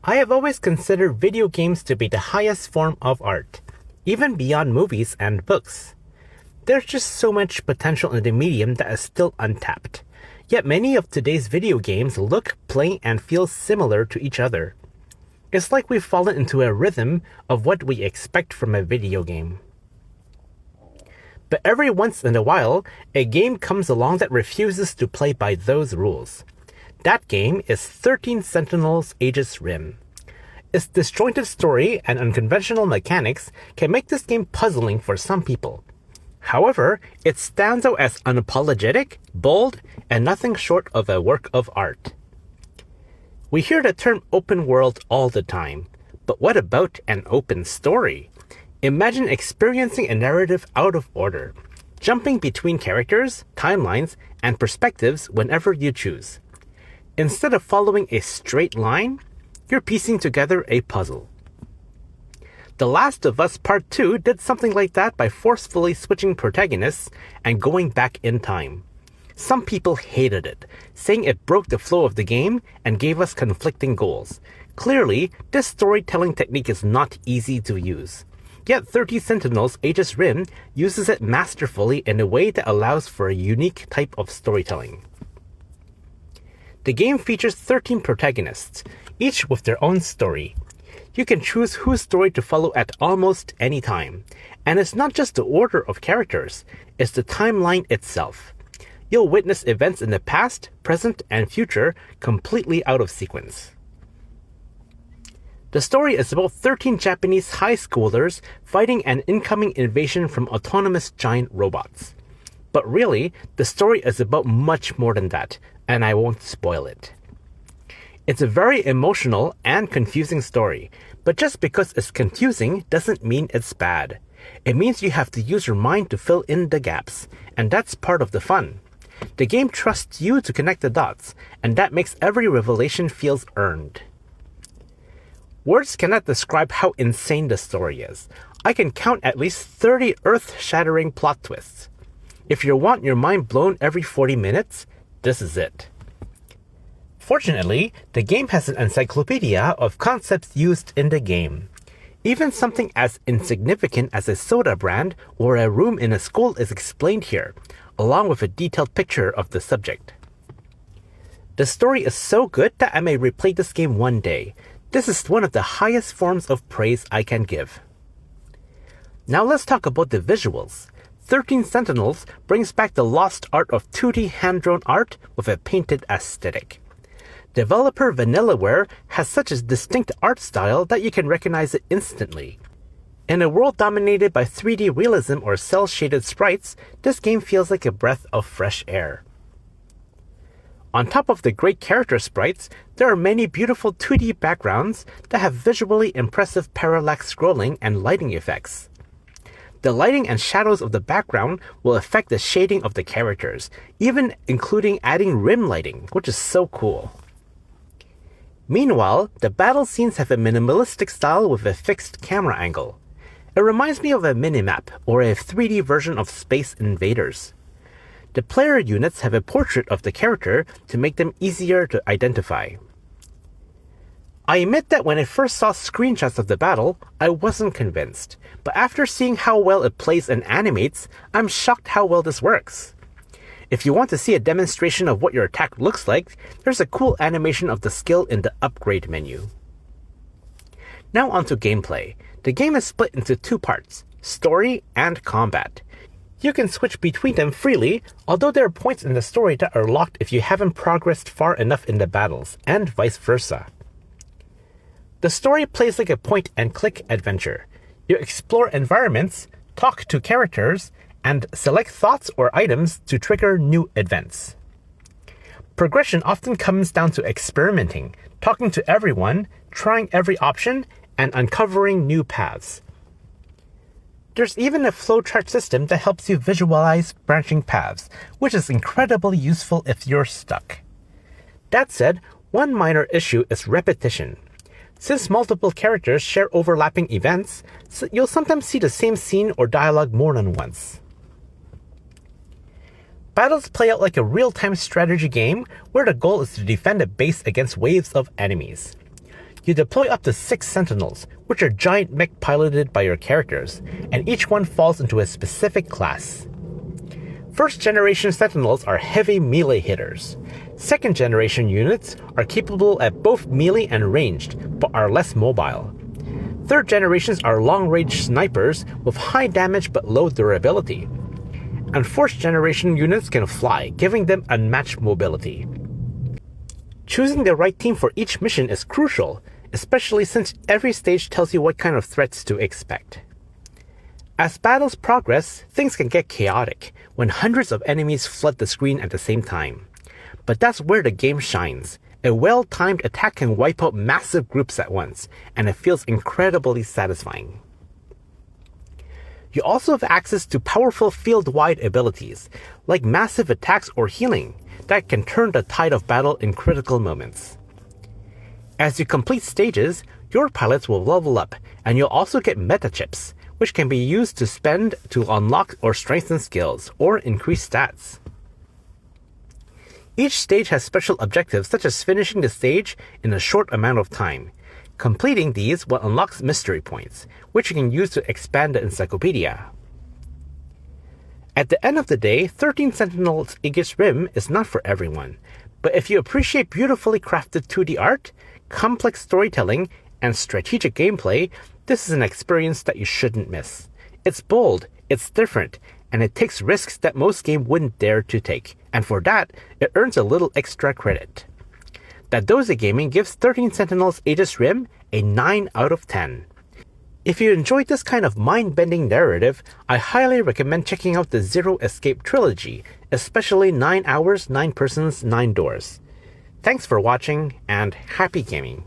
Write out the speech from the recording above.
I have always considered video games to be the highest form of art, even beyond movies and books. There's just so much potential in the medium that is still untapped. Yet many of today's video games look, play, and feel similar to each other. It's like we've fallen into a rhythm of what we expect from a video game. But every once in a while, a game comes along that refuses to play by those rules. That game is 13 Sentinels Aegis Rim. Its disjointed story and unconventional mechanics can make this game puzzling for some people. However, it stands out as unapologetic, bold, and nothing short of a work of art. We hear the term open world all the time, but what about an open story? Imagine experiencing a narrative out of order, jumping between characters, timelines, and perspectives whenever you choose. Instead of following a straight line, you're piecing together a puzzle. The Last of Us Part 2 did something like that by forcefully switching protagonists and going back in time. Some people hated it, saying it broke the flow of the game and gave us conflicting goals. Clearly, this storytelling technique is not easy to use. Yet 30 Sentinels Aegis Rim uses it masterfully in a way that allows for a unique type of storytelling. The game features 13 protagonists, each with their own story. You can choose whose story to follow at almost any time. And it's not just the order of characters, it's the timeline itself. You'll witness events in the past, present, and future completely out of sequence. The story is about 13 Japanese high schoolers fighting an incoming invasion from autonomous giant robots. But really, the story is about much more than that, and I won't spoil it. It's a very emotional and confusing story, but just because it's confusing doesn't mean it's bad. It means you have to use your mind to fill in the gaps, and that's part of the fun. The game trusts you to connect the dots, and that makes every revelation feels earned. Words cannot describe how insane the story is. I can count at least 30 earth-shattering plot twists. If you want your mind blown every 40 minutes, this is it. Fortunately, the game has an encyclopedia of concepts used in the game. Even something as insignificant as a soda brand or a room in a school is explained here, along with a detailed picture of the subject. The story is so good that I may replay this game one day. This is one of the highest forms of praise I can give. Now let's talk about the visuals. 13 Sentinels brings back the lost art of 2D hand-drawn art with a painted aesthetic. Developer VanillaWare has such a distinct art style that you can recognize it instantly. In a world dominated by 3D realism or cel-shaded sprites, this game feels like a breath of fresh air. On top of the great character sprites, there are many beautiful 2D backgrounds that have visually impressive parallax scrolling and lighting effects. The lighting and shadows of the background will affect the shading of the characters, even including adding rim lighting, which is so cool. Meanwhile, the battle scenes have a minimalistic style with a fixed camera angle. It reminds me of a minimap or a 3D version of Space Invaders. The player units have a portrait of the character to make them easier to identify. I admit that when I first saw screenshots of the battle, I wasn't convinced, but after seeing how well it plays and animates, I'm shocked how well this works. If you want to see a demonstration of what your attack looks like, there's a cool animation of the skill in the upgrade menu. Now onto gameplay. The game is split into two parts, story and combat. You can switch between them freely, although there are points in the story that are locked if you haven't progressed far enough in the battles, and vice versa. The story plays like a point-and-click adventure. You explore environments, talk to characters, and select thoughts or items to trigger new events. Progression often comes down to experimenting, talking to everyone, trying every option, and uncovering new paths. There's even a flowchart system that helps you visualize branching paths, which is incredibly useful if you're stuck. That said, one minor issue is repetition. Since multiple characters share overlapping events, you'll sometimes see the same scene or dialogue more than once. Battles play out like a real-time strategy game where the goal is to defend a base against waves of enemies. You deploy up to 6 Sentinels, which are giant mech piloted by your characters, and each one falls into a specific class. First generation Sentinels are heavy melee hitters. Second generation units are capable at both melee and ranged, but are less mobile. Third generations are long-range snipers with high damage but low durability. And fourth generation units can fly, giving them unmatched mobility. Choosing the right team for each mission is crucial, especially since every stage tells you what kind of threats to expect. As battles progress, things can get chaotic when hundreds of enemies flood the screen at the same time. But that's where the game shines. A well-timed attack can wipe out massive groups at once, and it feels incredibly satisfying. You also have access to powerful field-wide abilities, like massive attacks or healing, that can turn the tide of battle in critical moments. As you complete stages, your pilots will level up, and you'll also get meta chips, which can be used to spend to unlock or strengthen skills, or increase stats. Each stage has special objectives such as finishing the stage in a short amount of time. Completing these will unlock mystery points, which you can use to expand the encyclopedia. At the end of the day, 13 Sentinels Aegis Rim is not for everyone, but if you appreciate beautifully crafted 2D art, complex storytelling, and strategic gameplay, this is an experience that you shouldn't miss. It's bold, it's different, and it takes risks that most games wouldn't dare to take, and for that, it earns a little extra credit. Dadozy Gaming gives 13 Sentinels Aegis Rim a 9 out of 10. If you enjoyed this kind of mind-bending narrative, I highly recommend checking out the Zero Escape trilogy, especially 9 Hours, 9 Persons, 9 Doors. Thanks for watching, and happy gaming!